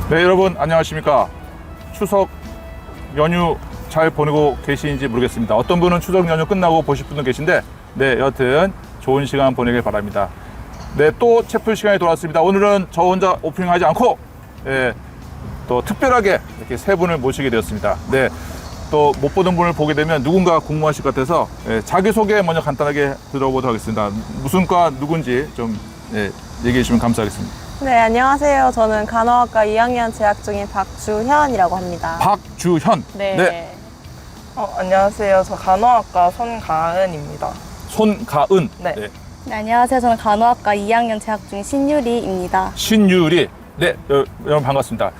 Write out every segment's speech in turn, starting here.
네, 여러분 안녕하십니까. 추석 연휴 잘 보내고 계시는지 모르겠습니다. 어떤 분은 추석 연휴 끝나고 보실 분도 계신데, 네, 여하튼 좋은 시간 보내길 바랍니다. 네, 또 채플 시간이 돌아왔습니다. 오늘은 저 혼자 오프닝하지 않고, 네, 또 특별하게 이렇게 세 분을 모시게 되었습니다. 네, 또 못 보던 분을 보게 되면 누군가 궁금하실 것 같아서, 네, 자기소개 먼저 간단하게 들어보도록 하겠습니다. 무슨 과 누군지 좀, 네, 얘기해 주시면 감사하겠습니다. 네, 안녕하세요. 저는 간호학과 2학년 재학 중인 박주현이라고 합니다. 박주현. 네. 안녕하세요. 저 간호학과 손가은입니다. 손가은. 네. 네, 안녕하세요. 저는 간호학과 2학년 재학 중인 신유리입니다. 신유리. 네, 여러분 반갑습니다.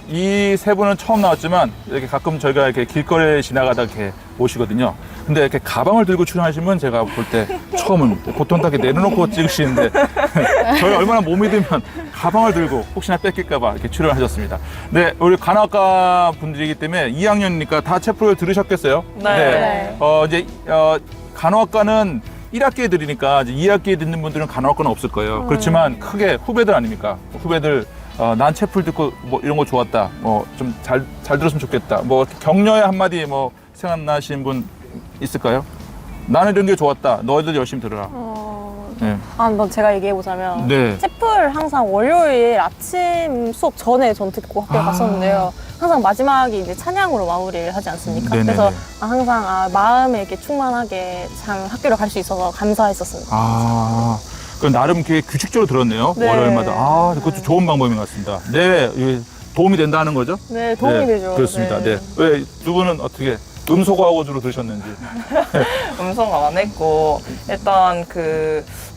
이 세 분은 처음 나왔지만 이렇게 가끔 저희가 이렇게 길거리에 지나가다 이렇게 오시거든요. 근데 이렇게 가방을 들고 출연하시면 제가 볼 때 처음은 보통 다 이렇게 내려놓고 찍으시는데 저희 얼마나 못 믿으면 가방을 들고 혹시나 뺏길까봐 이렇게 출연하셨습니다. 네, 우리 간호학과 분들이기 때문에 2학년이니까 다 채플을 들으셨겠어요? 네. 이제 간호학과는 1학기에 들으니까 이제 2학기에 듣는 분들은 간호학과는 없을 거예요. 그렇지만 크게 후배들 아닙니까? 후배들 난 채플 듣고 뭐 이런 거 좋았다. 뭐 좀 잘 들었으면 좋겠다. 뭐 격려의 한마디 뭐 생각나시는 분 있을까요? 나는 이런 게 좋았다. 너희들 열심히 들어라. 네. 한번 제가 얘기해보자면, 네. 채플 항상 월요일 아침 수업 전에 전 듣고 학교에 갔었는데요. 항상 마지막에 이제 찬양으로 마무리를 하지 않습니까? 네네네. 그래서 항상 마음에 이렇게 충만하게 참 학교를 갈 수 있어서 감사했었습니다. 그럼 나름 이렇게 규칙적으로 들었네요. 네. 월요일마다. 그것도 좋은 방법인 것 같습니다. 네, 이게 도움이 된다는 거죠? 네, 도움이 되죠. 그렇습니다. 네. 왜 두 분은 어떻게 음소거하고 주로 들으셨는지? 음성 안 했고, 일단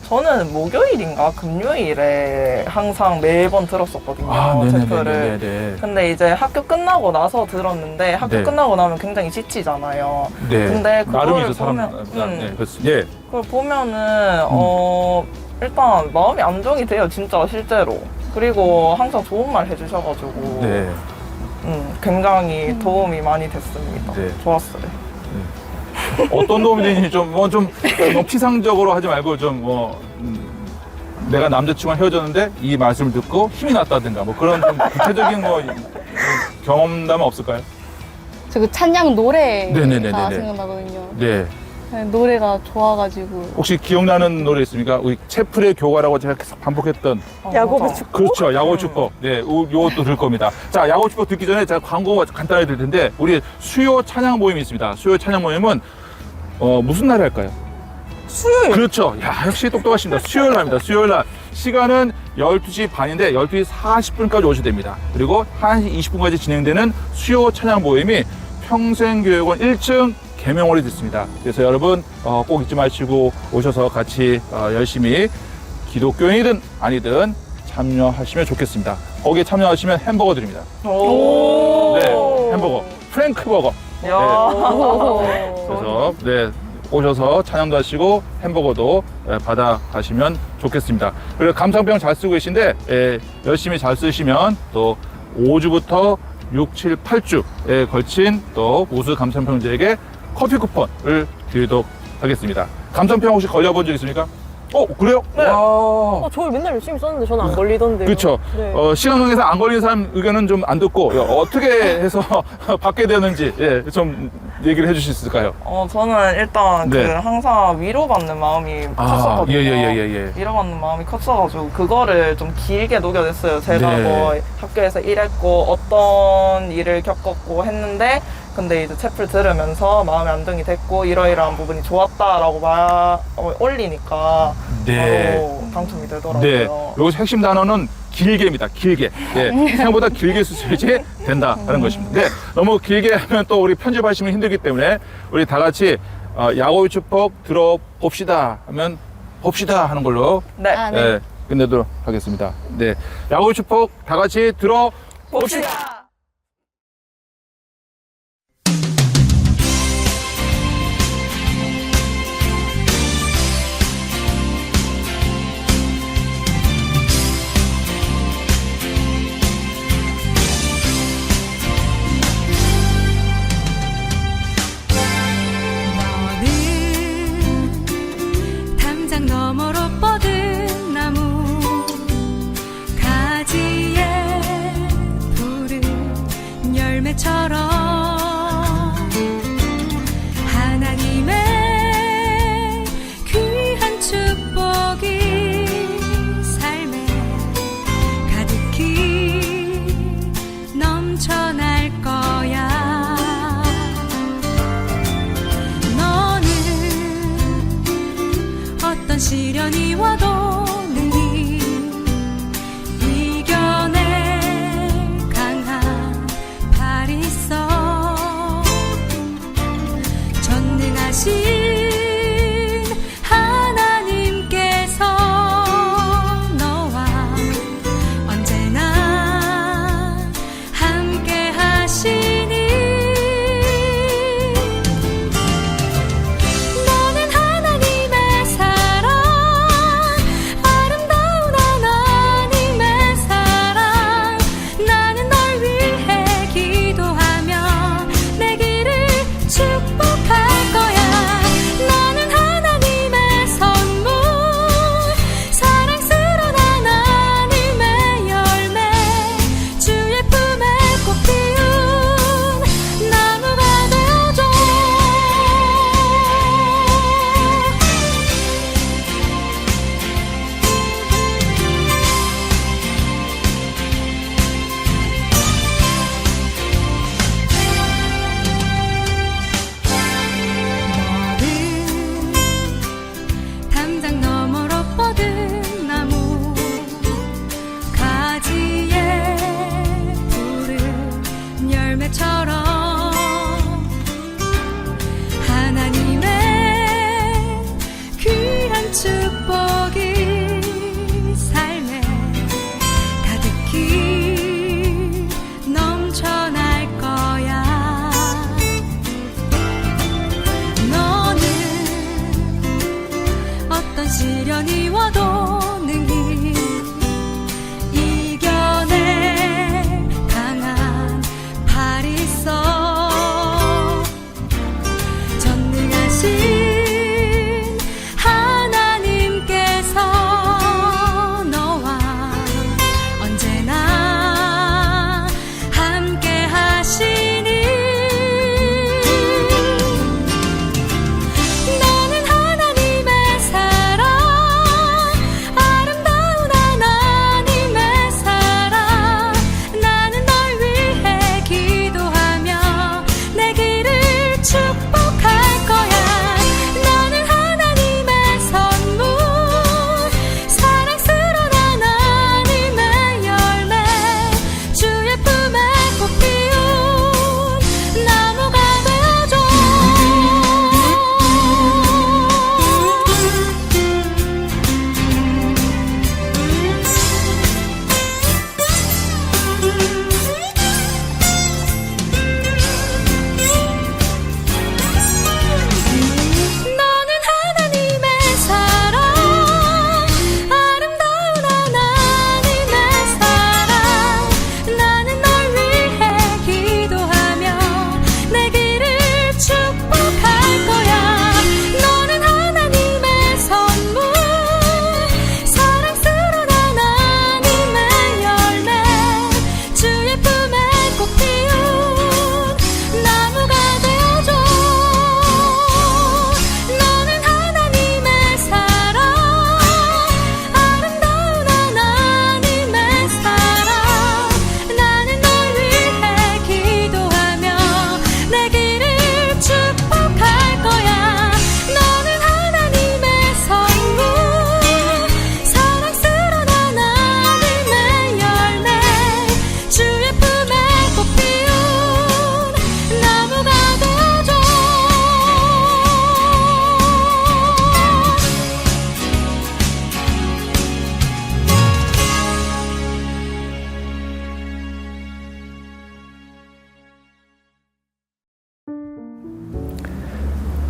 저는 목요일인가 금요일에 항상 매번 들었었거든요. 채플을. 네네네. 근데 이제 학교 끝나고 나서 들었는데 학교 네. 끝나고 나면 굉장히 지치잖아요. 네. 근데 나름이죠, 그걸 사람. 보면, 네, 그렇습니다. 예. 그걸 보면은 일단 마음이 안정이 돼요, 진짜 실제로. 그리고 항상 좋은 말 해주셔가지고 네. 굉장히 도움이 많이 됐습니다. 네. 좋았어요. 어떤 도움이 되는지 너무 피상적으로 하지 말고 내가 남자친구랑 헤어졌는데 이 말씀을 듣고 힘이 났다든가 뭐 그런 좀 구체적인 경험담은 없을까요? 저 그 찬양 노래가 네네네네네. 생각나거든요. 네. 네, 노래가 좋아가지고. 혹시 기억나는 노래 있습니까? 우리 채플의 교가라고 제가 계속 반복했던 야곱의 축복? 그렇죠. 야곱 축복. 네, 요것도 들 겁니다. 자, 야곱 축복 듣기 전에 제가 광고 간단하게 들 텐데 우리 수요 찬양 모임이 있습니다. 수요 찬양 모임은 무슨 날에 할까요? 수요일. 그렇죠. 야, 역시 똑똑하십니다. 수요일 날입니다. 수요일 날. 시간은 12시 반인데 12시 40분까지 오셔야 됩니다. 그리고 1시 20분까지 진행되는 수요 찬양 모임이 평생교육원 1층 개명홀이 있습니다. 그래서 여러분 꼭 잊지 마시고 오셔서 같이 열심히 기독교인이든 아니든 참여하시면 좋겠습니다. 거기에 참여하시면 햄버거 드립니다. 오. 네, 햄버거. 프랭크 버거. 야. 그래서 네, 오셔서 찬양도 하시고 햄버거도 받아 가시면 좋겠습니다. 그리고 감상평 잘 쓰고 계신데 열심히 잘 쓰시면 또 5주부터 6, 7, 8주에 걸친 또 우수 감상평자에게 커피 쿠폰을 드리도록 하겠습니다. 감상평 혹시 걸려본 적 있습니까? 그래요? 네. 와. 저 맨날 열심히 썼는데 저는 안 걸리던데요. 그렇죠. 네. 시간 관계상 안 걸리는 사람 의견은 좀 안 듣고 어떻게 해서 받게 되는지 좀 얘기를 해주실 수 있을까요? 저는 일단 네. 항상 위로받는 마음이 컸었거든요. 예. 위로받는 마음이 컸어가지고 그거를 좀 길게 녹여냈어요. 제가 네. 뭐 학교에서 일했고 어떤 일을 겪었고 했는데 근데 이제 채플 들으면서 마음이 안정이 됐고 이러이러한 부분이 좋았다라고 올리니까 바로 당첨이 되더라고요. 네. 여기서 핵심 단어는 길게입니다. 길게. 네. 생각보다 길게 쓰셔야지 된다는 것입니다. 네. 너무 길게 하면 또 우리 편집하시면 힘들기 때문에 우리 다 같이 야곱의 축복 들어봅시다 하면 봅시다 하는 걸로 네. 네, 끝내도록 하겠습니다. 네. 야곱의 축복 다 같이 들어봅시다. 당장 너머로 뻗은 나무 가지에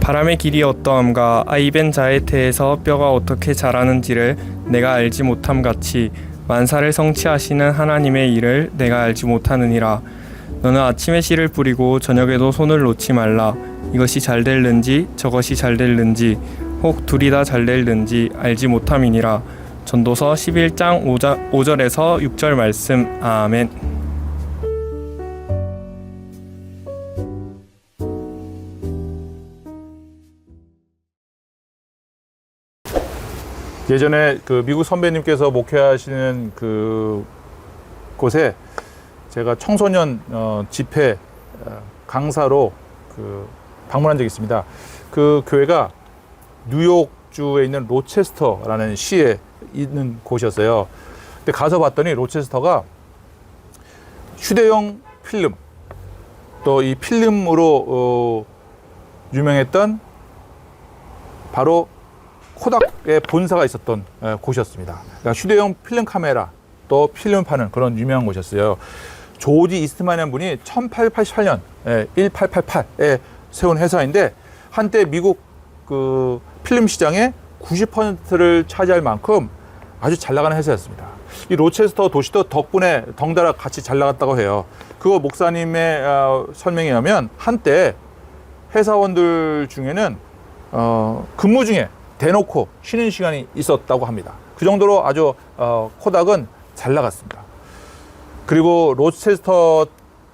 바람의 길이 어떠함과 아이벤 자에테에서 뼈가 어떻게 자라는지를 내가 알지 못함 같이 만사를 성취하시는 하나님의 일을 내가 알지 못하느니라. 너는 아침에 씨를 뿌리고 저녁에도 손을 놓지 말라. 이것이 잘 될는지 저것이 잘 될는지 혹 둘이 다 잘 될는지 알지 못함이니라. 전도서 11장 5절에서 6절 말씀. 아멘. 예전에 그 미국 선배님께서 목회하시는 그 곳에 제가 청소년 집회 강사로 그 방문한 적이 있습니다. 그 교회가 뉴욕주에 있는 로체스터라는 시에 있는 곳이었어요. 근데 가서 봤더니 로체스터가 휴대용 필름, 또 이 필름으로 유명했던 바로 코닥의 본사가 있었던 곳이었습니다. 그러니까 휴대용 필름 카메라, 또 필름 파는 그런 유명한 곳이었어요. 조지 이스트만이라는 분이 1888년 1888에 세운 회사인데 한때 미국 그 필름 시장의 90%를 차지할 만큼 아주 잘 나가는 회사였습니다. 이 로체스터 도시도 덕분에 덩달아 같이 잘 나갔다고 해요. 그거 목사님의 설명에 의하면 한때 회사원들 중에는 근무 중에 대놓고 쉬는 시간이 있었다고 합니다. 그 정도로 아주 코닥은 잘 나갔습니다. 그리고 로체스터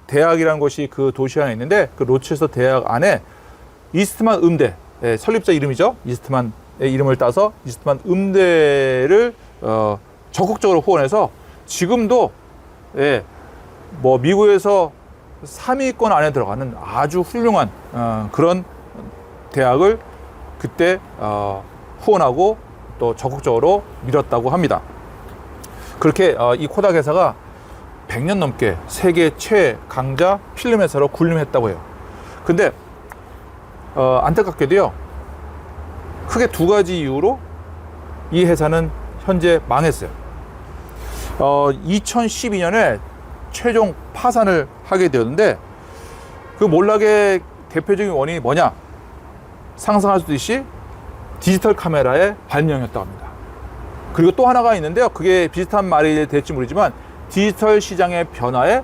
대학이라는 곳이 그 도시 안에 있는데 그 로체스터 대학 안에 이스트만 음대, 설립자 이름이죠. 이스트만의 이름을 따서 이스트만 음대를 적극적으로 후원해서 지금도 뭐 미국에서 3위권 안에 들어가는 아주 훌륭한 그런 대학을 그때 후원하고 또 적극적으로 밀었다고 합니다. 그렇게 이 코닥 회사가 100년 넘게 세계 최강자 필름 회사로 군림했다고 해요. 근데 안타깝게도요, 크게 두 가지 이유로 이 회사는 현재 망했어요. 2012년에 최종 파산을 하게 되었는데 그 몰락의 대표적인 원인이 뭐냐? 상상할 수 있듯이 디지털 카메라의 발명이었다고 합니다. 그리고 또 하나가 있는데요. 그게 비슷한 말이 될지 모르지만 디지털 시장의 변화에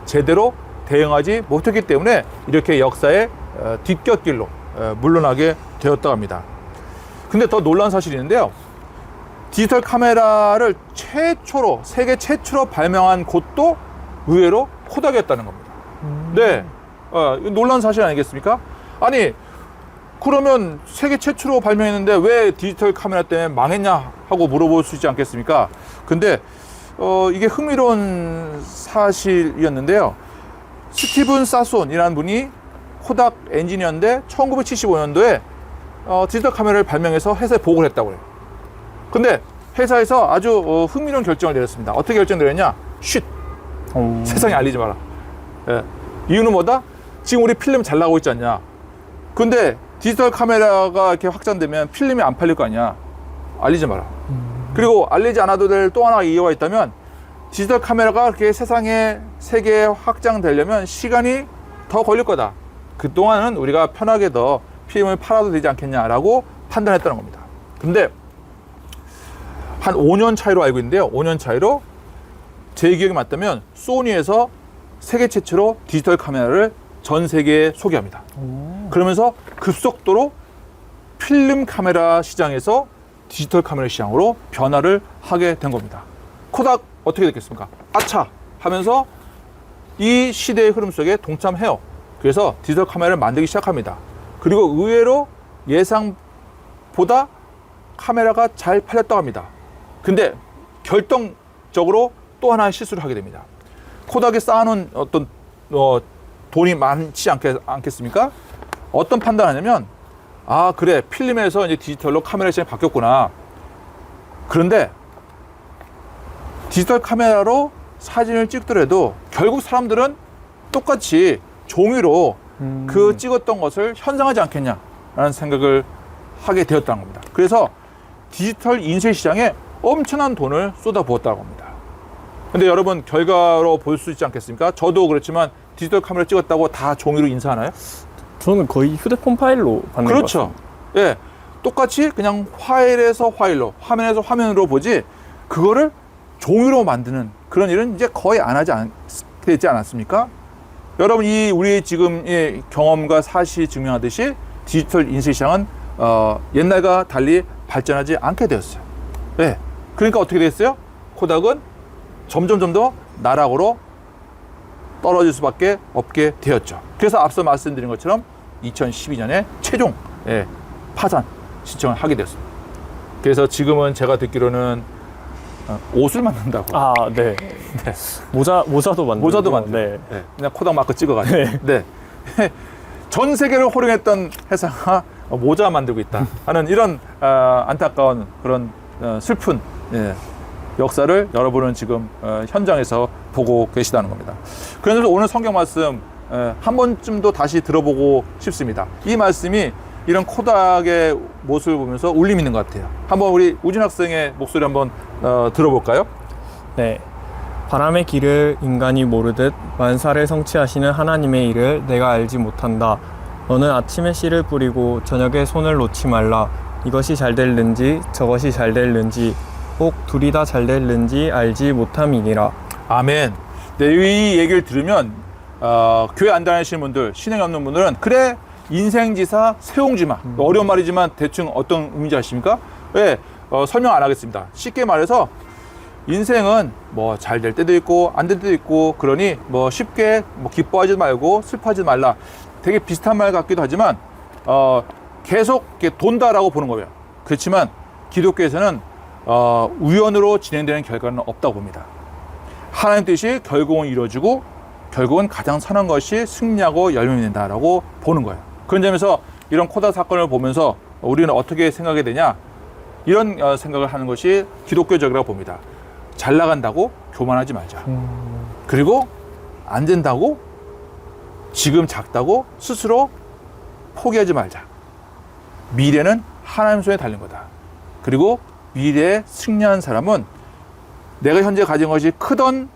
제대로 대응하지 못했기 때문에 이렇게 역사의 뒷곁길로 물러나게 되었다고 합니다. 근데 더 놀라운 사실이 있는데요. 디지털 카메라를 최초로, 세계 최초로 발명한 곳도 의외로 코닥이었다는 겁니다. 네. 놀라운 사실 아니겠습니까? 아니, 그러면 세계 최초로 발명했는데 왜 디지털 카메라 때문에 망했냐 하고 물어볼 수 있지 않겠습니까? 근데 이게 흥미로운 사실이었는데요. 스티븐 사손이라는 분이 코닥 엔지니어인데 1975년도에 디지털 카메라를 발명해서 회사에 보고를 했다고 해요. 근데 회사에서 아주 흥미로운 결정을 내렸습니다. 어떻게 결정내렸냐? 쉿! 세상에 알리지 마라. 이유는 뭐다? 지금 우리 필름 잘 나가고 있지 않냐? 근데 디지털 카메라가 이렇게 확장되면 필름이 안 팔릴 거 아니야. 알리지 마라. 그리고 알리지 않아도 될 또 하나 이유가 있다면 디지털 카메라가 그렇게 세계에 확장되려면 시간이 더 걸릴 거다. 그동안은 우리가 편하게 더 필름을 팔아도 되지 않겠냐라고 판단했다는 겁니다. 근데 한 5년 차이로 알고 있는데요. 5년 차이로 제 기억이 맞다면 소니에서 세계 최초로 디지털 카메라를 전 세계에 소개합니다. 그러면서 급속도로 필름 카메라 시장에서 디지털 카메라 시장으로 변화를 하게 된 겁니다. 코닥 어떻게 됐겠습니까? 아차 하면서 이 시대의 흐름 속에 동참해요. 그래서 디지털 카메라를 만들기 시작합니다. 그리고 의외로 예상보다 카메라가 잘 팔렸다고 합니다. 근데 결정적으로 또 하나의 실수를 하게 됩니다. 코닥에 쌓아놓은 어떤 돈이 많지 않겠습니까? 어떤 판단을 하냐면, 아, 그래, 필름에서 이제 디지털로 카메라 시장이 바뀌었구나. 그런데 디지털 카메라로 사진을 찍더라도 결국 사람들은 똑같이 종이로 그 찍었던 것을 현상하지 않겠냐라는 생각을 하게 되었다는 겁니다. 그래서 디지털 인쇄 시장에 엄청난 돈을 쏟아부었다고 합니다. 근데 여러분, 결과로 볼 수 있지 않겠습니까? 저도 그렇지만 디지털 카메라 찍었다고 다 종이로 인쇄하나요? 저는 거의 휴대폰 파일로 받는 것 그렇죠. 예. 똑같이 그냥 파일에서 파일로, 화면에서 화면으로 보지, 그거를 종이로 만드는 그런 일은 이제 거의 안 하지 되지 않았습니까? 여러분, 이 우리 지금 이 경험과 사실이 증명하듯이 디지털 인쇄 시장은 옛날과 달리 발전하지 않게 되었어요. 예. 그러니까 어떻게 됐어요? 코닥은 점점 더 나락으로 떨어질 수밖에 없게 되었죠. 그래서 앞서 말씀드린 것처럼 2012년에 최종 파산 신청을 하게 됐습니다. 그래서 지금은 제가 듣기로는 옷을 만든다고. 아, 네. 네. 모자도 만들고. 모자도 만들고. 네. 네. 그냥 코닥 마크 찍어가지고. 네. 전 세계를 호령했던 회사가 모자 만들고 있다 하는 이런 안타까운 그런 슬픈 역사를 여러분은 지금 현장에서 보고 계시다는 겁니다. 그래서 오늘 성경 말씀 한 번쯤도 다시 들어보고 싶습니다. 이 말씀이 이런 코닥의 모습을 보면서 울림 있는 것 같아요. 한번 우리 우진 학생의 목소리 한번 들어볼까요? 네. 바람의 길을 인간이 모르듯 만사를 성취하시는 하나님의 일을 내가 알지 못한다. 너는 아침에 씨를 뿌리고 저녁에 손을 놓지 말라. 이것이 잘 될는지 저것이 잘 될는지 혹 둘이 다 잘 될는지 알지 못함이니라. 아멘. 네, 이 얘기를 들으면 교회 안 다니시는 분들, 신앙이 없는 분들은 그래 인생지사 세옹지마. 어려운 말이지만 대충 어떤 의미인지 아십니까? 왜? 설명 안 하겠습니다. 쉽게 말해서 인생은 뭐 잘 될 때도 있고 안 될 때도 있고, 그러니 뭐 쉽게 뭐 기뻐하지 말고 슬퍼하지 말라. 되게 비슷한 말 같기도 하지만 계속 이렇게 돈다라고 보는 거예요. 그렇지만 기독교에서는 우연으로 진행되는 결과는 없다고 봅니다. 하나님 뜻이 결국은 이루어지고 결국은 가장 선한 것이 승리하고 열매를 낸다라고 보는 거예요. 그런 점에서 이런 코닥 사건을 보면서 우리는 어떻게 생각이 되냐, 이런 생각을 하는 것이 기독교적이라고 봅니다. 잘 나간다고 교만하지 말자. 그리고 안 된다고 지금 작다고 스스로 포기하지 말자. 미래는 하나님 손에 달린 거다. 그리고 미래에 승리한 사람은 내가 현재 가진 것이 크든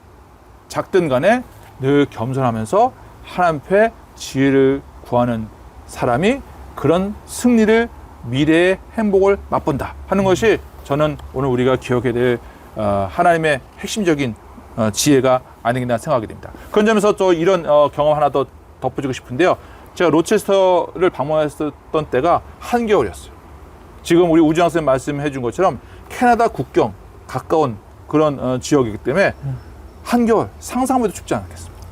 작든 간에 늘 겸손하면서 하나님 앞에 지혜를 구하는 사람이 그런 승리를, 미래의 행복을 맛본다 하는 것이 저는 오늘 우리가 기억해야 될 하나님의 핵심적인 지혜가 아니겠나 생각하게 됩니다. 그런 점에서 또 이런 경험 하나 더 덧붙이고 싶은데요. 제가 로체스터를 방문했었던 때가 한겨울이었어요. 지금 우리 우진 학생 말씀해 준 것처럼 캐나다 국경 가까운 그런 지역이기 때문에 한겨울 상상해도 춥지 않겠습니다.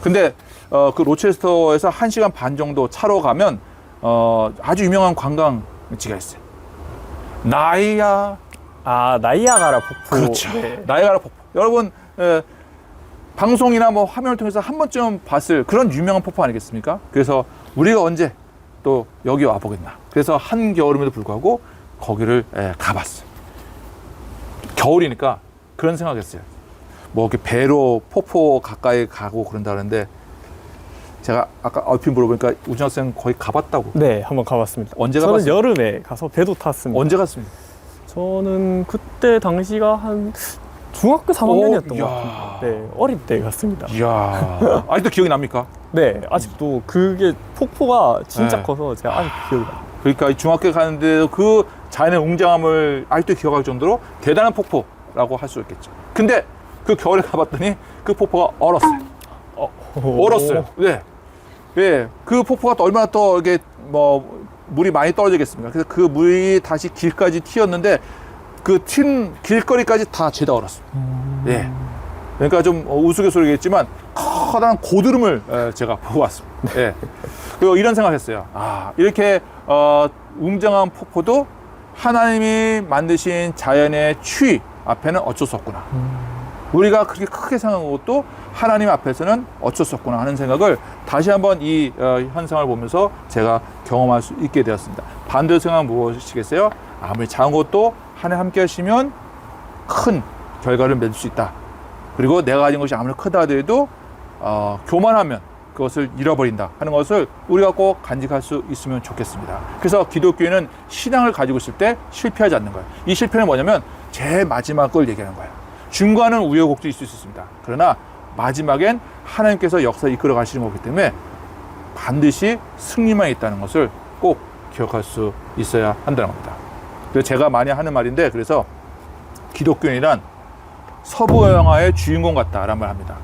근데 그 로체스터에서 1시간 반 정도 차로 가면 아주 유명한 관광지가 있어요. 나이아가라 폭포. 그렇죠. 네. 나이아가라 폭포. 여러분 방송이나 뭐 화면을 통해서 한 번쯤 봤을 그런 유명한 폭포 아니겠습니까? 그래서 우리가 언제 또 여기 와보겠나. 그래서 한겨울임에도 불구하고 거기를 가봤어요. 겨울이니까 그런 생각했어요. 뭐 이렇게 배로 폭포 가까이 가고 그런다는데, 제가 아까 얼핏 물어보니까 우진 학생 거의 가봤다고. 네, 한번 가봤습니다. 언제 저는 가봤어요? 여름에 가서 배도 탔습니다. 언제 갔습니까? 저는 그때 당시가 한 중학교 3학년이었던 것 이야. 같아요. 네, 어릴 때 갔습니다. 이야, 아직도 기억이 납니까? 네, 아직도 그게 폭포가 진짜 네. 커서 제가 아직 기억이 나요. 그러니까 중학교 가는데도 그 자연의 웅장함을 아직도 기억할 정도로 대단한 폭포라고 할 수 있겠죠. 근데 그 겨울에 가봤더니 그 폭포가 얼었어요. 얼었어요. 네. 네. 그 폭포가 또 얼마나 또 이렇게 뭐 물이 많이 떨어지겠습니까? 그래서 그 물이 다시 길까지 튀었는데 그 튄 길거리까지 다 죄다 얼었어요. 예. 그러니까 좀 우스갯소리겠지만 커다란 고드름을 제가 보고 왔습니다. 예. 그리고 이런 생각했어요. 아, 이렇게 웅장한 폭포도 하나님이 만드신 자연의 추위 앞에는 어쩔 수 없구나. 우리가 그렇게 크게 생각한 것도 하나님 앞에서는 어쩔 수 없구나 하는 생각을 다시 한번 이 현상을 보면서 제가 경험할 수 있게 되었습니다. 반대로 생각은 무엇이겠어요? 아무리 작은 것도 하나님 함께 하시면 큰 결과를 맺을 수 있다. 그리고 내가 가진 것이 아무리 크다 하더라도 교만하면 그것을 잃어버린다 하는 것을 우리가 꼭 간직할 수 있으면 좋겠습니다. 그래서 기독교인은 신앙을 가지고 있을 때 실패하지 않는 거예요. 이 실패는 뭐냐면 제일 마지막 걸 얘기하는 거예요. 중간은 우여곡절이 있을 수 있습니다. 그러나 마지막엔 하나님께서 역사 이끌어 가시는 거기 때문에 반드시 승리만 있다는 것을 꼭 기억할 수 있어야 한다는 겁니다. 그래서 제가 많이 하는 말인데, 그래서 기독교인이란 서부 영화의 주인공 같다라는 말 합니다.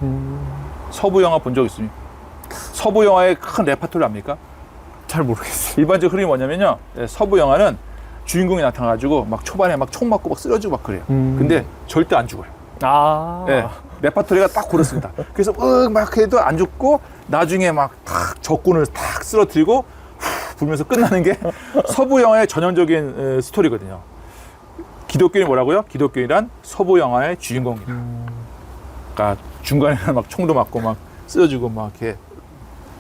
서부 영화 본 적 있습니까? 서부 영화의 큰 레파토리 압니까? 잘 모르겠어요. 일반적 흐름이 뭐냐면요, 서부 영화는 주인공이 나타나가지고 막 초반에 막 총 맞고 막 쓰러지고 막 그래요. 근데 절대 안 죽어요. 아. 네, 레파토리가 딱 그렇습니다. 그래서 막 해도 안 죽고 나중에 막 탁 적군을 탁 쓰러뜨리고 후 불면서 끝나는 게 서부 영화의 전형적인 스토리거든요. 기독교인이 뭐라고요? 기독교인이란 서부 영화의 주인공이다. 그러니까 중간에는 막 총도 맞고 막 쓰러지고 막 이렇게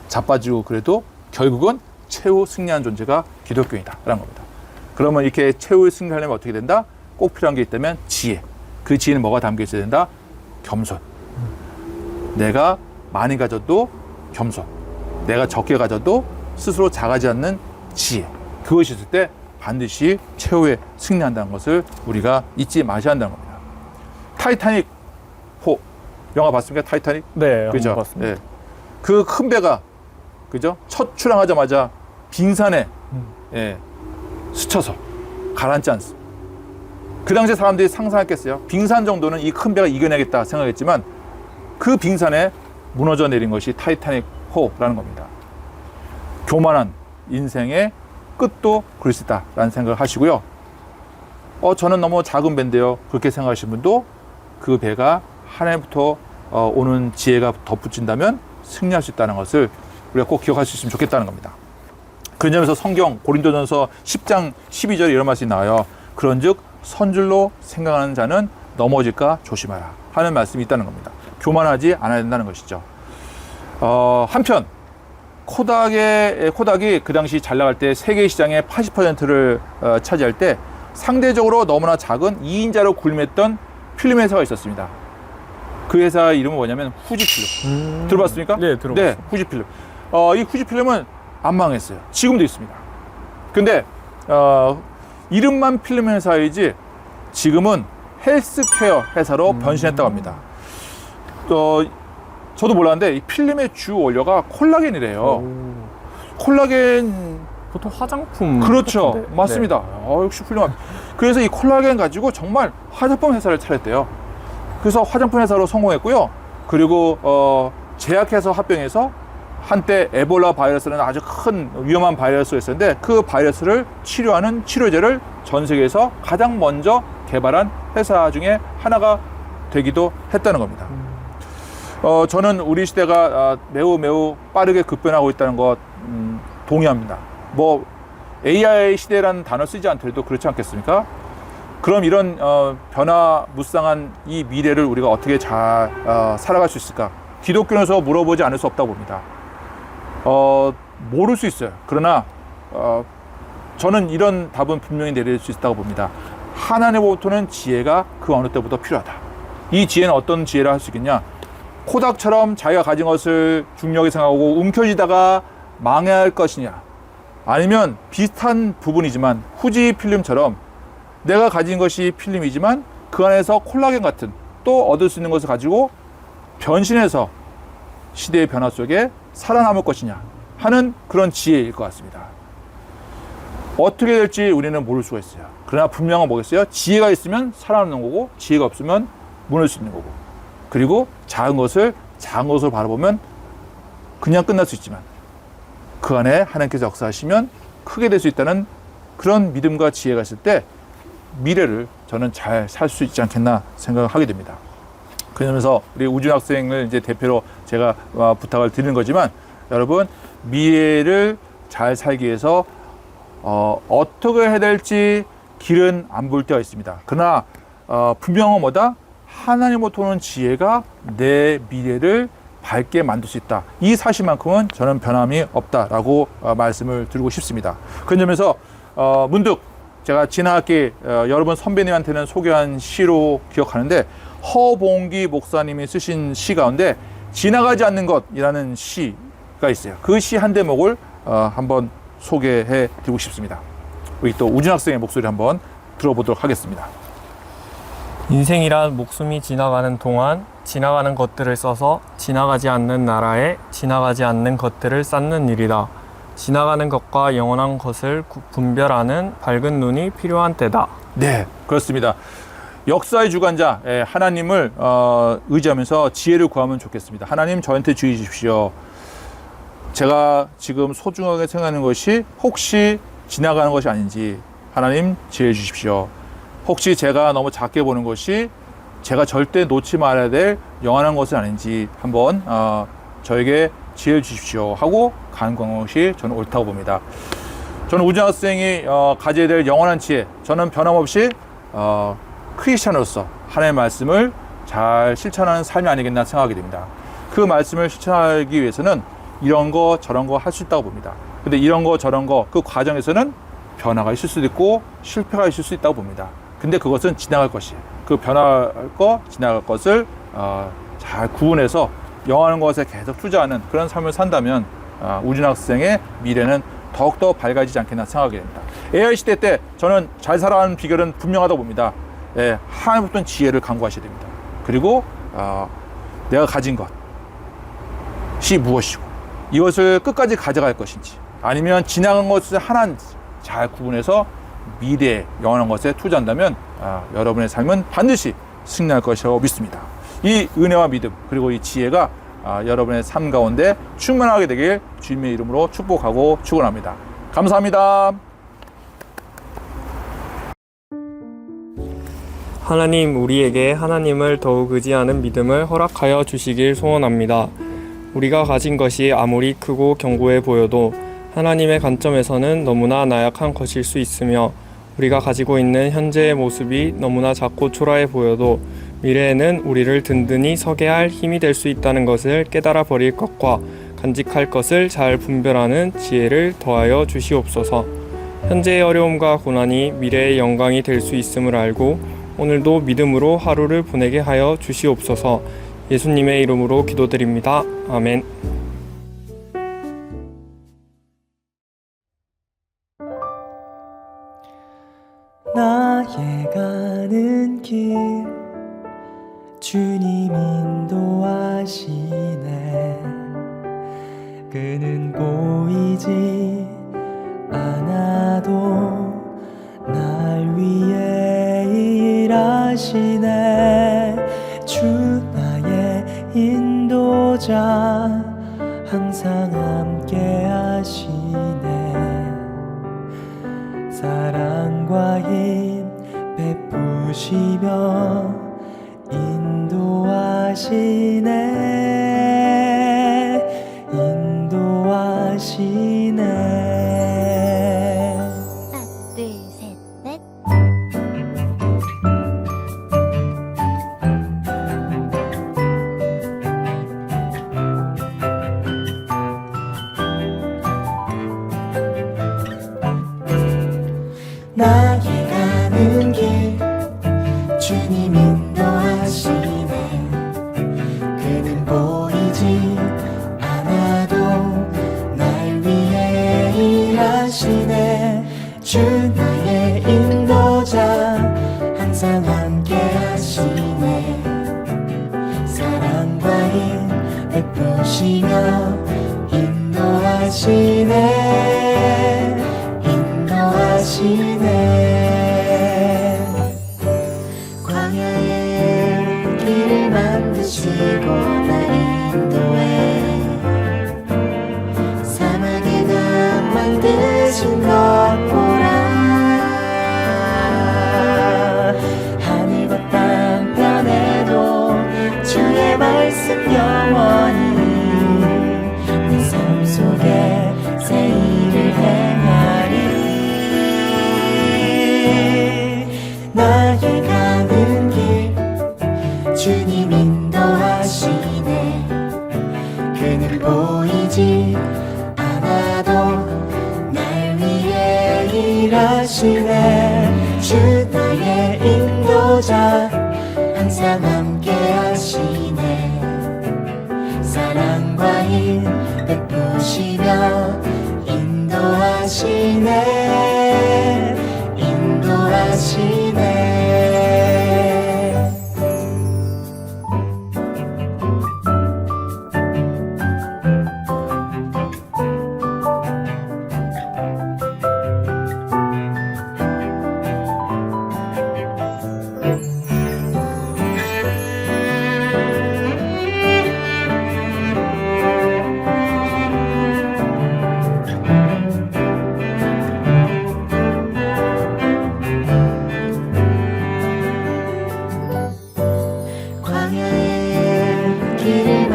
자빠지고 그래도 결국은 최후 승리한 존재가 기독교인이다라는 겁니다. 그러면 이렇게 최후 승리하려면 어떻게 된다? 꼭 필요한 게 있다면 지혜. 그 지혜는 뭐가 담겨 있어야 된다? 겸손. 내가 많이 가져도 겸손. 내가 적게 가져도 스스로 작아지 않는 지혜. 그것이 있을 때 반드시 최후에 승리한다는 것을 우리가 잊지 마셔야 한다는 겁니다. 타이타닉 호 영화 봤습니까? 타이타닉? 네, 그죠? 한번 봤습니다. 네. 그 큰 배가 그죠? 첫 출항하자마자 빙산에 예, 스쳐서 가라앉지 않습니다. 그 당시에 사람들이 상상했겠어요? 빙산 정도는 이 큰 배가 이겨내겠다 생각했지만 그 빙산에 무너져 내린 것이 타이타닉 호라는 겁니다. 교만한 인생의 끝도 그럴 수 있다라는 생각을 하시고요. 저는 너무 작은 배인데요. 그렇게 생각하시는 분도 그 배가 하나님부터 오는 지혜가 덧붙인다면 승리할 수 있다는 것을 우리가 꼭 기억할 수 있으면 좋겠다는 겁니다. 그런 점에서 성경 고린도전서 10장 12절에 이런 말씀이 나와요. 그런즉 선줄로 생각하는 자는 넘어질까 조심하라 하는 말씀이 있다는 겁니다. 교만하지 않아야 된다는 것이죠. 한편 코닥이 그 당시 잘 나갈 때 세계 시장의 80%를 차지할 때 상대적으로 너무나 작은 2인자로 굴림했던 필름 회사가 있었습니다. 그 회사 이름은 뭐냐면 후지필름. 들어봤습니까? 네, 들어봤어요. 네, 후지필름. 이 후지필름은 안 망했어요. 지금도 있습니다. 근데 이름만 필름 회사이지 지금은 헬스케어 회사로 변신했다고 합니다. 저도 몰랐는데 이 필름의 주 원료가 콜라겐이래요. 콜라겐 보통 화장품. 그렇죠. 같은데. 맞습니다. 네. 역시 훌륭합니다. 그래서 이 콜라겐 가지고 정말 화장품 회사를 차렸대요. 그래서 화장품 회사로 성공했고요. 그리고 제약회사 합병해서 한때 에볼라 바이러스라는 아주 큰 위험한 바이러스가 있었는데 그 바이러스를 치료하는 치료제를 전 세계에서 가장 먼저 개발한 회사 중에 하나가 되기도 했다는 겁니다. 저는 우리 시대가 매우 빠르게 급변하고 있다는 것 동의합니다. 뭐 AI 시대라는 단어 쓰지 않더라도 그렇지 않겠습니까? 그럼 이런 변화무쌍한 이 미래를 우리가 어떻게 잘 살아갈 수 있을까? 기독교에서 물어보지 않을 수 없다고 봅니다. 모를 수 있어요. 그러나 저는 이런 답은 분명히 내릴 수 있다고 봅니다. 하나님으로부터는 지혜가 그 어느 때보다 필요하다. 이 지혜는 어떤 지혜를 할 수 있겠냐? 코닥처럼 자기가 가진 것을 중요하게 생각하고 움켜쥐다가 망해야 할 것이냐? 아니면 비슷한 부분이지만 후지 필름처럼 내가 가진 것이 필름이지만 그 안에서 콜라겐 같은 또 얻을 수 있는 것을 가지고 변신해서 시대의 변화 속에 살아남을 것이냐 하는 그런 지혜일 것 같습니다. 어떻게 될지 우리는 모를 수가 있어요. 그러나 분명한 뭐겠어요? 지혜가 있으면 살아남는 거고 지혜가 없으면 무너질 수 있는 거고, 그리고 작은 것을 바라보면 그냥 끝날 수 있지만 그 안에 하나님께서 역사하시면 크게 될 수 있다는 그런 믿음과 지혜가 있을 때 미래를 저는 잘 살 수 있지 않겠나 생각하게 됩니다. 그러면서 우리 우준 학생을 이제 대표로 제가 부탁을 드리는 거지만, 여러분 미래를 잘 살기 위해서 어떻게 해야 될지 길은 안 보일 때가 있습니다. 그러나 분명한 뭐다? 하나님으로부터 오는 지혜가 내 미래를 밝게 만들 수 있다. 이 사실만큼은 저는 변함이 없다라고 말씀을 드리고 싶습니다. 그런 점에서 문득 제가 지난 학기 여러분 선배님한테는 소개한 시로 기억하는데, 허봉기 목사님이 쓰신 시 가운데 지나가지 않는 것이라는 시가 있어요. 그 시 한 대목을 한번 소개해 드리고 싶습니다. 우리 또 우진 학생의 목소리 한번 들어보도록 하겠습니다. 인생이란 목숨이 지나가는 동안 지나가는 것들을 써서 지나가지 않는 나라에 지나가지 않는 것들을 쌓는 일이다. 지나가는 것과 영원한 것을 분별하는 밝은 눈이 필요한 때다. 네, 그렇습니다. 역사의 주관자 하나님을 의지하면서 지혜를 구하면 좋겠습니다. 하나님, 저한테 주의 주십시오. 제가 지금 소중하게 생각하는 것이 혹시 지나가는 것이 아닌지 하나님 지혜 주십시오. 혹시 제가 너무 작게 보는 것이 제가 절대 놓지 말아야 될 영원한 것은 아닌지 한번 저에게 지혜를 주십시오 하고 간구한 것이 저는 옳다고 봅니다. 저는 우준 학생이 가져야 될 영원한 지혜, 저는 변함없이 크리스찬으로서 하나님의 말씀을 잘 실천하는 삶이 아니겠나 생각하게 됩니다. 그 말씀을 실천하기 위해서는 이런 거 저런 거 할 수 있다고 봅니다. 근데 이런 거 저런 거 그 과정에서는 변화가 있을 수도 있고 실패가 있을 수 있다고 봅니다. 근데 그것은 지나갈 것이에요. 그 변화할 거 지나갈 것을 잘 구분해서 영원한 것에 계속 투자하는 그런 삶을 산다면 우준 학생의 미래는 더욱더 밝아지지 않겠나 생각하게 됩니다. AI 시대 때 저는 잘 살아가는 비결은 분명하다고 봅니다. 하나님부터 지혜를 간구하셔야 됩니다. 그리고 내가 가진 것이 무엇이고 이것을 끝까지 가져갈 것인지 아니면 지나간 것을 하나 잘 구분해서 미래에 영원한 것에 투자한다면 여러분의 삶은 반드시 승리할 것이라고 믿습니다. 이 은혜와 믿음 그리고 이 지혜가 여러분의 삶 가운데 충만하게 되길 주님의 이름으로 축복하고 축원합니다. 감사합니다. 하나님, 우리에게 하나님을 더욱 의지하는 믿음을 허락하여 주시길 소원합니다. 우리가 가진 것이 아무리 크고 견고해 보여도 하나님의 관점에서는 너무나 나약한 것일 수 있으며 우리가 가지고 있는 현재의 모습이 너무나 작고 초라해 보여도 미래에는 우리를 든든히 서게 할 힘이 될 수 있다는 것을 깨달아 버릴 것과 간직할 것을 잘 분별하는 지혜를 더하여 주시옵소서. 현재의 어려움과 고난이 미래의 영광이 될 수 있음을 알고 오늘도 믿음으로 하루를 보내게 하여 주시옵소서. 예수님의 이름으로 기도드립니다. 아멘. 나의 가는 길 주님 인도하시네. 그는 보이지 않아도 날 위해 일하시네. 주 나의 인도자 항상 함께 하시네. 사랑과 힘 베푸시며 인도하시네. 인도하시네. 둘, 셋, 넷. 나의 가는 길 주님 인도하시네. 그는 보이지 않아도 날 위해 일하시네. 주 나의 인도자 항상 함께 하시네. 사랑과 힘 베푸시며 인도하시네. 인도하시네. 광야의 길을 만드시고 날 인도해. 사막의 강 만드신 것 보라. 하늘과 땅 편에도 주의 말씀 영원히 내 삶 속에 새 일을 행하리. 나의 가는 길 주님 인도하시네. 그는 보이지 않아도 날 위해 일하시네. 주 나의 인도자 항상 함께 하시네. 사랑과 힘 베푸시며 인도하시네. 인도하시네.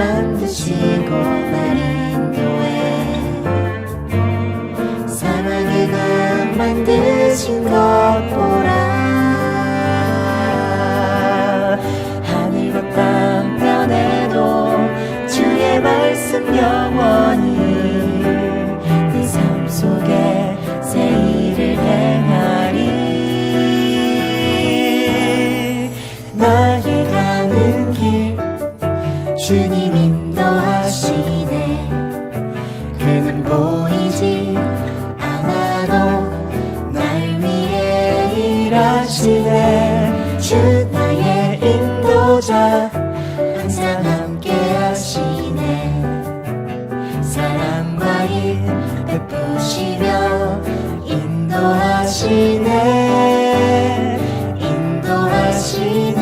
만드시고 날 인도해 사랑의 강 만드신 것 보라 하늘과 땅 변해도 주의 말씀 영원히 내 삶 속에 새 일을 행하리 나의 가는 길 주님 인도하시네 그는 보이지 않아도 날 위해 일하시네 주 나의 인도자 항상 함께 하시네 사랑과 힘 베푸시며 인도하시네 인도하시네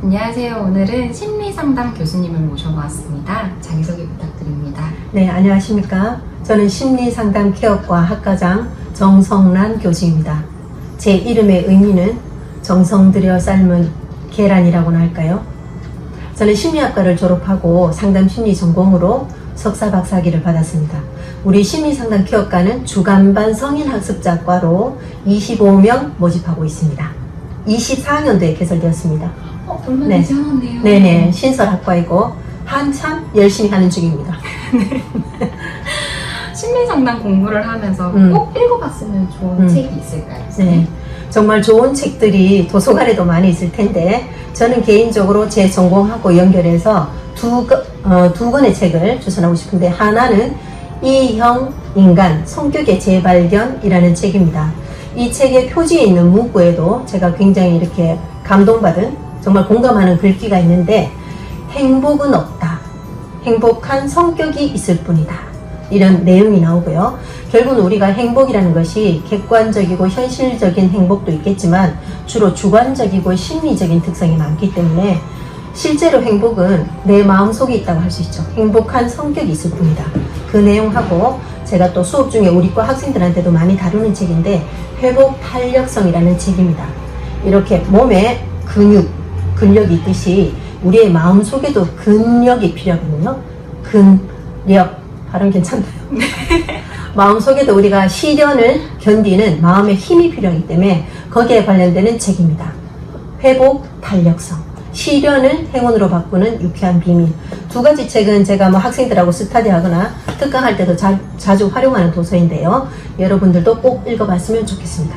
안녕하세요. 오늘은 심리상담 교수님을 모셔보았습니다. 자기소개 부탁드립니다. 네, 안녕하십니까. 저는 심리상담 케어과 학과장 정성란 교수입니다. 제 이름의 의미는 정성 들여 삶은 계란이라고나 할까요? 저는 심리학과를 졸업하고 상담심리 전공으로 석사 박사학위를 받았습니다. 우리 심리상담 케어과는 주간반 성인학습자과로 25명 모집하고 있습니다. 24년도에 개설되었습니다. 얼마 네. 되지 않았네요. 네네, 신설학과이고 한참 열심히 하는 중입니다. 심리상담 공부를 하면서 꼭 읽어봤으면 좋은 책이 있을까요? 네, 정말 좋은 책들이 도서관에도 많이 있을 텐데 저는 개인적으로 제 전공하고 연결해서 두 권의 책을 추천하고 싶은데 하나는 이형 인간 성격의 재발견이라는 책입니다. 이 책의 표지에 있는 문구에도 제가 굉장히 이렇게 감동받은 정말 공감하는 글귀가 있는데 행복은 없다. 행복한 성격이 있을 뿐이다. 이런 내용이 나오고요. 결국은 우리가 행복이라는 것이 객관적이고 현실적인 행복도 있겠지만 주로 주관적이고 심리적인 특성이 많기 때문에 실제로 행복은 내 마음속에 있다고 할 수 있죠. 행복한 성격이 있을 뿐이다. 그 내용하고 제가 또 수업 중에 우리 과 학생들한테도 많이 다루는 책인데 회복 탄력성이라는 책입니다. 이렇게 몸에 근력이 있듯이 우리의 마음속에도 근력이 필요하거든요. 근력 발음 괜찮나요? 마음속에도 우리가 시련을 견디는 마음의 힘이 필요하기 때문에 거기에 관련되는 책입니다. 회복 탄력성, 시련을 행운으로 바꾸는 유쾌한 비밀. 두 가지 책은 제가 학생들하고 스터디하거나 특강할 때도 자주 활용하는 도서인데요. 여러분들도 꼭 읽어봤으면 좋겠습니다.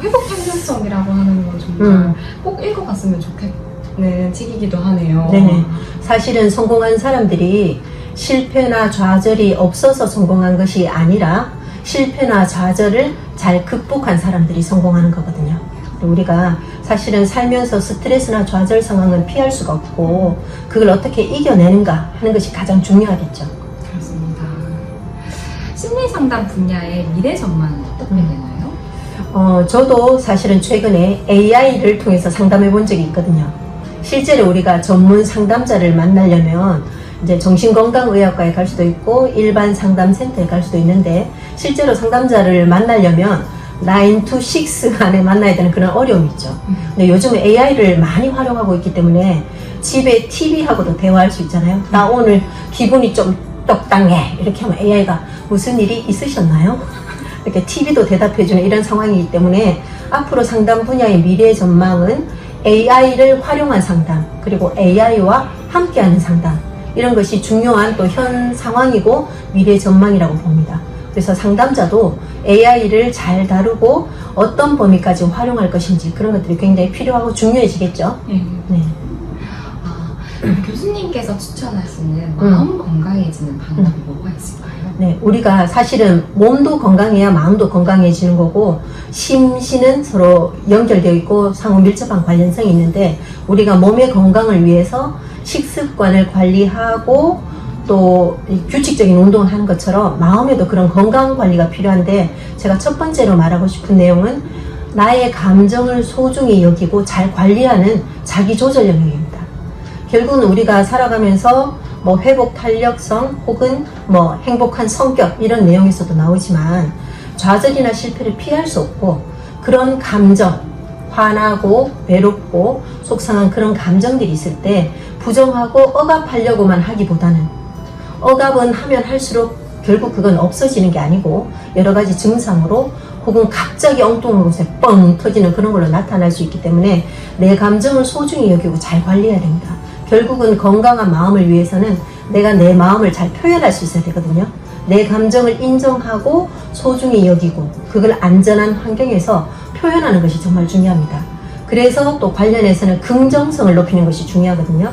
회복 탄력성이라고 하는 거 정말 꼭 읽어봤으면 좋겠는 책이기도 하네요. 네, 사실은 성공한 사람들이 실패나 좌절이 없어서 성공한 것이 아니라 실패나 좌절을 잘 극복한 사람들이 성공하는 거거든요. 우리가 사실은 살면서 스트레스나 좌절 상황은 피할 수가 없고 그걸 어떻게 이겨내는가 하는 것이 가장 중요하겠죠. 그렇습니다. 심리상담 분야의 미래 전망은 어떻게 되나요? 저도 사실은 최근에 AI를 통해서 상담해 본 적이 있거든요. 실제로 우리가 전문 상담자를 만나려면 이제 정신건강의학과에 갈 수도 있고 일반 상담센터에 갈 수도 있는데 실제로 상담자를 만나려면 9 to 6 안에 만나야 되는 그런 어려움이 있죠. 근데 요즘 AI를 많이 활용하고 있기 때문에 집에 TV하고도 대화할 수 있잖아요. 나 오늘 기분이 좀 떡당해 이렇게 하면 AI가 무슨 일이 있으셨나요? 이렇게 TV도 대답해주는 이런 상황이기 때문에 앞으로 상담 분야의 미래 전망은 AI를 활용한 상담 그리고 AI와 함께하는 상담 이런 것이 중요한 또 현 상황이고 미래 전망이라고 봅니다. 그래서 상담자도 AI를 잘 다루고 어떤 범위까지 활용할 것인지 그런 것들이 굉장히 필요하고 중요해지겠죠. 네. 교수님께서 추천하시는 마음 건강해지는 방법이 뭐가 있을까요? 네, 우리가 사실은 몸도 건강해야 마음도 건강해지는 거고 심신은 서로 연결되어 있고 상호 밀접한 관련성이 있는데 우리가 몸의 건강을 위해서 식습관을 관리하고 또 이 규칙적인 운동을 하는 것처럼 마음에도 그런 건강 관리가 필요한데, 제가 첫 번째로 말하고 싶은 내용은 나의 감정을 소중히 여기고 잘 관리하는 자기 조절 영역입니다. 결국은 우리가 살아가면서 뭐 회복 탄력성 혹은 뭐 행복한 성격 이런 내용에서도 나오지만, 좌절이나 실패를 피할 수 없고, 그런 감정, 화나고 외롭고 속상한 그런 감정들이 있을 때 부정하고 억압하려고만 하기보다는, 억압은 하면 할수록 결국 그건 없어지는 게 아니고 여러 가지 증상으로 혹은 갑자기 엉뚱한 곳에 뻥 터지는 그런 걸로 나타날 수 있기 때문에 내 감정을 소중히 여기고 잘 관리해야 됩니다. 결국은 건강한 마음을 위해서는 내가 내 마음을 잘 표현할 수 있어야 되거든요. 내 감정을 인정하고 소중히 여기고 그걸 안전한 환경에서 표현하는 것이 정말 중요합니다. 그래서 또 관련해서는 긍정성을 높이는 것이 중요하거든요.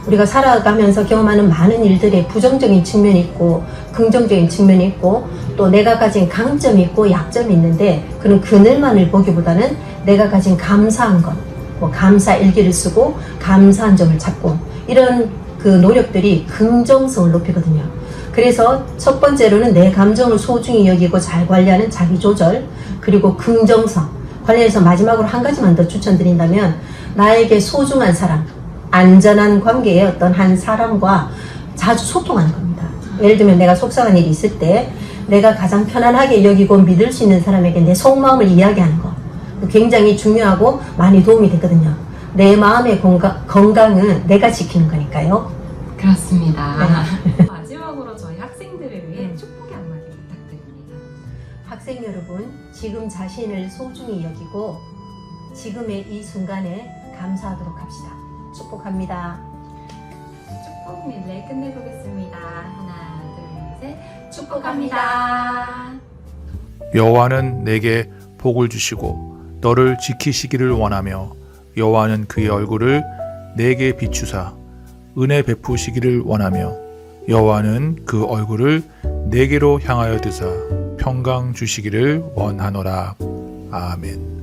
우리가 살아가면서 경험하는 많은 일들에 부정적인 측면이 있고 긍정적인 측면이 있고 또 내가 가진 강점이 있고 약점이 있는데, 그런 그늘만을 보기보다는 내가 가진 감사한 것, 뭐 감사 일기를 쓰고 감사한 점을 찾고, 이런 그 노력들이 긍정성을 높이거든요. 그래서 첫 번째로는 내 감정을 소중히 여기고 잘 관리하는 자기 조절, 그리고 긍정성 관련해서 마지막으로 한 가지만 더 추천드린다면, 나에게 소중한 사람, 안전한 관계의 어떤 한 사람과 자주 소통하는 겁니다. 예를 들면 내가 속상한 일이 있을 때 내가 가장 편안하게 여기고 믿을 수 있는 사람에게 내 속마음을 이야기하는 거, 굉장히 중요하고 많이 도움이 되거든요. 내 마음의 건강은 내가 지키는 거니까요. 그렇습니다. 마지막으로 저희 학생들을 위해 축복의 한마디 부탁드립니다. 학생 여러분, 지금 자신을 소중히 여기고 지금의 이 순간에 감사하도록 합시다. 축복합니다. 축복 릴레이 끝내보겠습니다. 하나, 둘, 셋. 축복합니다. 여호와는 내게 복을 주시고 너를 지키시기를 원하며, 여호와는 그의 얼굴을 내게 비추사 은혜 베푸시기를 원하며, 여호와는 그 얼굴을 내게로 향하여 드사 평강 주시기를 원하노라. 아멘.